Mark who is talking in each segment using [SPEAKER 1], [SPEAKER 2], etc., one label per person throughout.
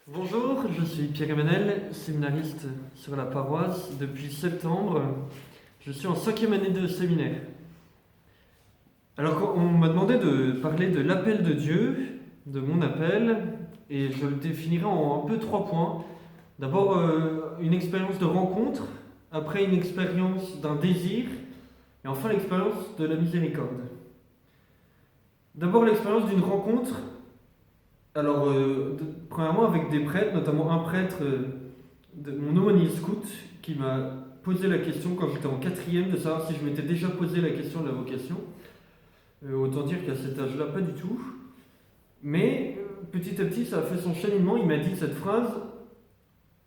[SPEAKER 1] Bonjour, je suis Pierre-Emmanuel, séminariste sur la paroisse depuis septembre. Je suis en 5e année de séminaire. Alors, on m'a demandé de parler de l'appel de Dieu, de mon appel, et je le définirai en un peu 3 points. D'abord, une expérience de rencontre, après une expérience d'un désir, et enfin l'expérience de la miséricorde. D'abord, l'expérience d'une rencontre. Alors, premièrement, avec des prêtres, notamment un prêtre de mon aumônier scout qui m'a posé la question quand j'étais en 4e de savoir si je m'étais déjà posé la question de la vocation. Autant dire qu'à cet âge-là, pas du tout. Mais petit à petit, ça a fait son cheminement. Il m'a dit cette phrase: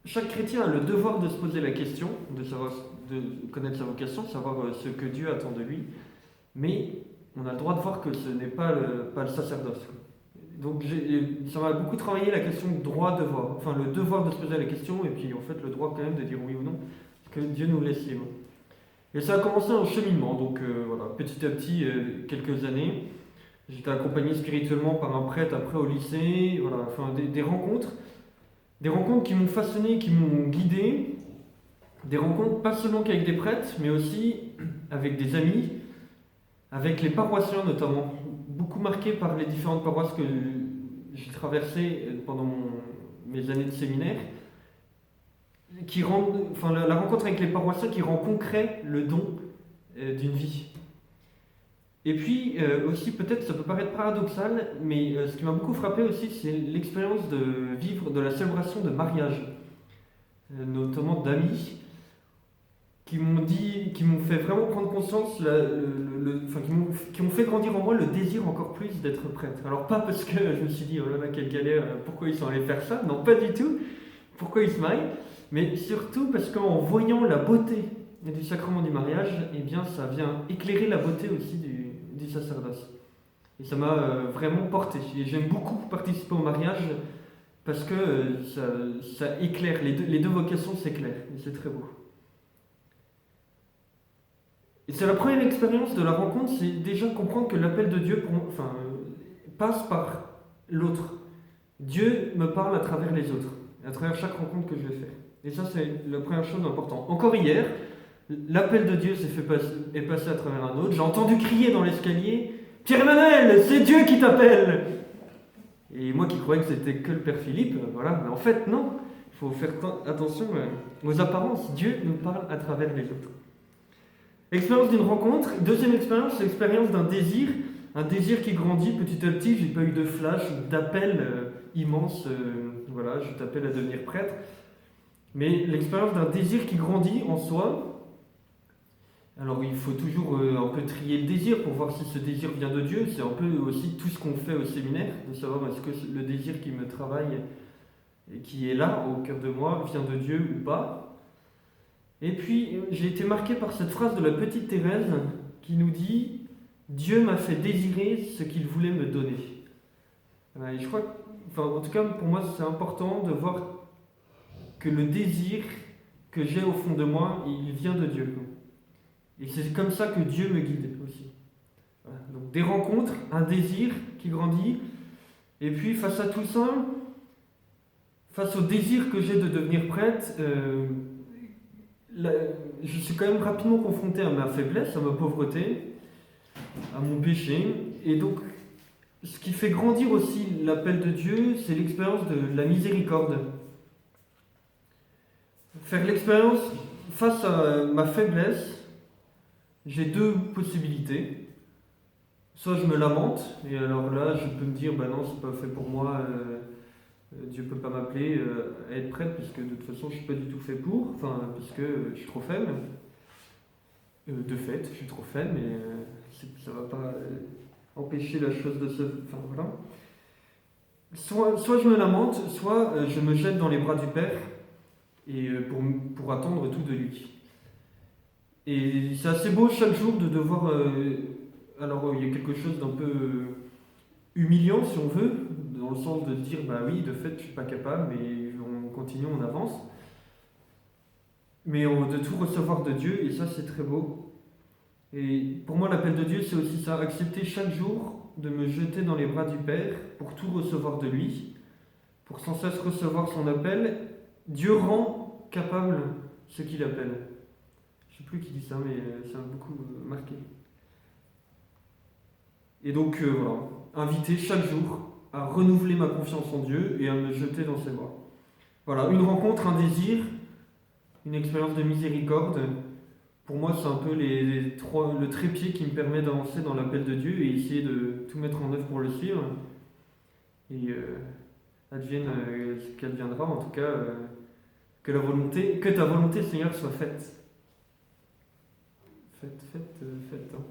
[SPEAKER 1] chaque chrétien a le devoir de se poser la question, de connaître sa vocation, de savoir ce que Dieu attend de lui. Mais on a le droit de voir que ce n'est pas le sacerdoce. Donc ça m'a beaucoup travaillé la question de droit-devoir. Enfin, le devoir de se poser la question, et puis en fait le droit quand même de dire oui ou non, parce que Dieu nous laisse libre. Et ça a commencé un cheminement, donc voilà, petit à petit, quelques années. J'étais accompagné spirituellement par un prêtre après au lycée, voilà, enfin des rencontres. Des rencontres qui m'ont façonné, qui m'ont guidé. Des rencontres pas seulement qu'avec des prêtres, mais aussi avec des amis, avec les paroissiens notamment, beaucoup marqué par les différentes paroisses que j'ai traversées pendant mes années de séminaire, enfin, la rencontre avec les paroissiens qui rend concret le don d'une vie. Et puis aussi, peut-être ça peut paraître paradoxal, mais ce qui m'a beaucoup frappé aussi, c'est l'expérience de vivre de la célébration de mariage, notamment d'amis qui m'ont fait vraiment prendre conscience, enfin, qui m'ont fait grandir en moi le désir encore plus d'être prêtre. Alors pas parce que je me suis dit, oh là là, quelle galère, pourquoi ils sont allés faire ça, non pas du tout, pourquoi ils se marient, mais surtout parce qu'en voyant la beauté du sacrement du mariage, eh bien ça vient éclairer la beauté aussi du sacerdoce. Et ça m'a vraiment porté. Et j'aime beaucoup participer au mariage parce que ça éclaire, les deux vocations s'éclairent, et c'est très beau. Et c'est la première expérience de la rencontre, c'est déjà comprendre que l'appel de Dieu passe par l'autre. Dieu me parle à travers les autres, à travers chaque rencontre que je vais faire. Et ça, c'est la première chose importante. Encore hier, l'appel de Dieu est passé à travers un autre. J'ai entendu crier dans l'escalier: Pierre-Emmanuel, c'est Dieu qui t'appelle! Et moi qui croyais que c'était que le Père Philippe, voilà, mais en fait, non. Il faut faire attention aux apparences. Dieu nous parle à travers les autres. Expérience d'une rencontre. Deuxième expérience, c'est l'expérience d'un désir. Un désir qui grandit petit à petit. J'ai pas eu de flash, d'appel immense. Voilà, je t'appelle à devenir prêtre. Mais l'expérience d'un désir qui grandit en soi. Alors il faut toujours un peu trier le désir pour voir si ce désir vient de Dieu. C'est un peu aussi tout ce qu'on fait au séminaire, de savoir est-ce que le désir qui me travaille et qui est là au cœur de moi vient de Dieu ou pas. Et puis, j'ai été marqué par cette phrase de la petite Thérèse qui nous dit: Dieu m'a fait désirer ce qu'il voulait me donner. Et je crois, en tout cas pour moi, c'est important de voir que le désir que j'ai au fond de moi, il vient de Dieu. Et c'est comme ça que Dieu me guide aussi. Voilà. Donc des rencontres, un désir qui grandit, et puis face à tout ça, face au désir que j'ai de devenir prêtre, je suis quand même rapidement confronté à ma faiblesse, à ma pauvreté, à mon péché. Et donc, ce qui fait grandir aussi l'appel de Dieu, c'est l'expérience de la miséricorde. Faire l'expérience face à ma faiblesse, j'ai deux possibilités. Soit je me lamente, et alors là, je peux me dire, bah non, c'est pas fait pour moi, Dieu ne peut pas m'appeler à être prêtre, puisque de toute façon, je ne suis pas du tout fait pour, parce que je suis trop faible. De fait, je suis trop faible, mais ça ne va pas empêcher la chose de se... Enfin, voilà. Soit je me lamente, soit je me jette dans les bras du Père et pour attendre tout de lui. Et c'est assez beau chaque jour de devoir... alors, il y a quelque chose d'un peu humiliant, si on veut, dans le sens de dire, bah oui, de fait, je ne suis pas capable, mais on continue, on avance. Mais de tout recevoir de Dieu, et ça, c'est très beau. Et pour moi, l'appel de Dieu, c'est aussi ça, accepter chaque jour de me jeter dans les bras du Père pour tout recevoir de lui, pour sans cesse recevoir son appel. Dieu rend capable ce qu'il appelle. Je ne sais plus qui dit ça, mais ça m'a beaucoup marqué. Et donc, voilà, invité chaque jour à renouveler ma confiance en Dieu et à me jeter dans ses bras. Voilà, une rencontre, un désir, une expérience de miséricorde. Pour moi, c'est un peu le trépied qui me permet d'avancer dans l'appel de Dieu et essayer de tout mettre en œuvre pour le suivre. Et advienne ce qu'adviendra, en tout cas, que ta volonté, Seigneur, soit faite. Faite, hein.